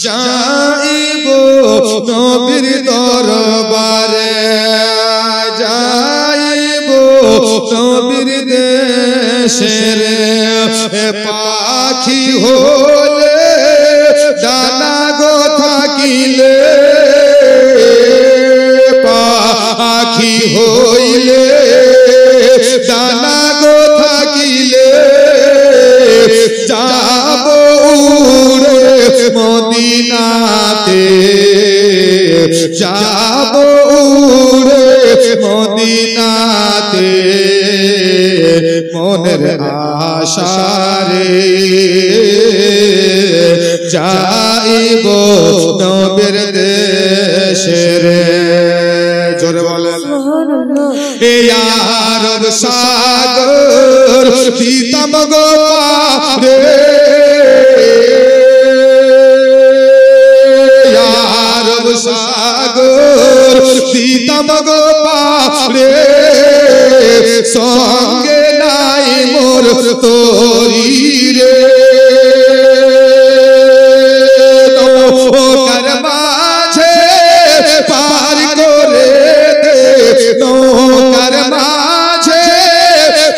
যাইব নবীর দরবারে, যাইব নবীর দেশের পাখি হলে ডানা গো থাকিলে, পাখি হইলে ডানা গো থাকিলে যাব উড়ে মদিনাতে, যাব উড়ে মদিনাতে মনের আশারে, যাইব নবীর দেশের। জোরে বলেন এ আরব সাগর দিতাম গো পারে, আরব সাগর দিতাম গো পারে, সঙ্গে নাই মোর তোরি রে, নৌকার মাঝে পার করে দে, নৌকার মাঝে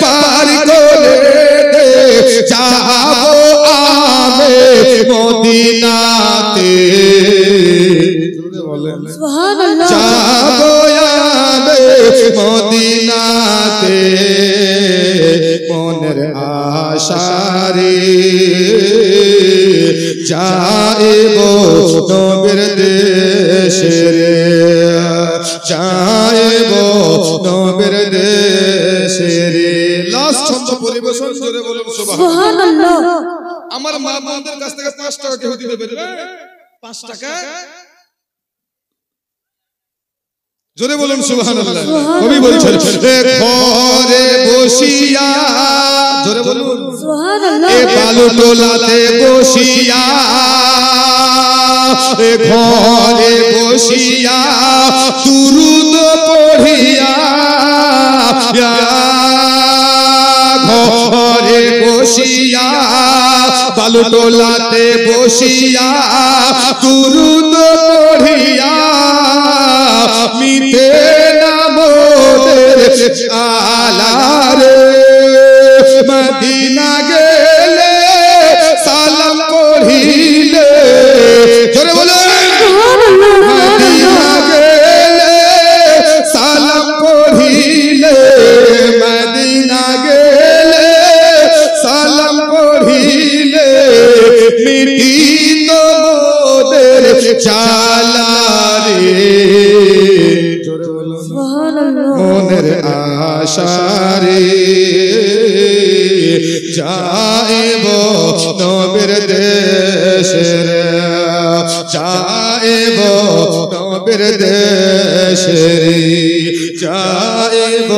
পার করে দে, যাবো আমি মদিনাতে, যাবো আমি মদিনাতে মনের আশারে, যাইব নবীর দেশের, যাইব নবীর দেশের। লাস্ট ছন্দ পরিবেশন জোরে বলুন সুবহানাল্লাহ। আমার মা বোনদের কাছ থেকে 5 টাকা কেউ দিতে পারবে? 5 টাকা জোরে বলুন সুবহানাল্লাহ। কবি বলছেন ঘরে বসিয়া, জোরে বলুন সুবহানাল্লাহ, এ বালু তোলাতে বসিয়া, এ ঘরে বসিয়া দুরূদ পড়িয়া, ঘরে বসিয়া বালু তোলাতে বসিয়া দুরূদ পড়িয়া, মিটে না মোদের আলারে, মদিনা গেলে সালাম পড়িলে, জোরে বলুন মদিনা গেলে সালাম পড়িলে, মদিনা গেলে সালাম পড়িলে, মিটিত মোদের জালারে, মনের আশারে, যাইব নবীর দেশের, যাইব নবীর দেশের, যাইব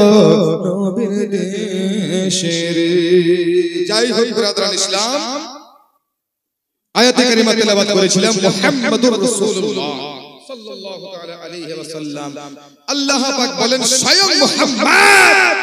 নবীর দেশের। যাই হোক ব্রাদারান ইসলাম, আয়াতে কারিমা তেলাওয়াত করেছিলাম মুহাম্মাদুর রাসূলুল্লাহ সাল্লাল্লাহু তাআলা আলাইহি ওয়াসাল্লাম। আল্লাহ পাক বলেন স্বয়ং মুহাম্মদ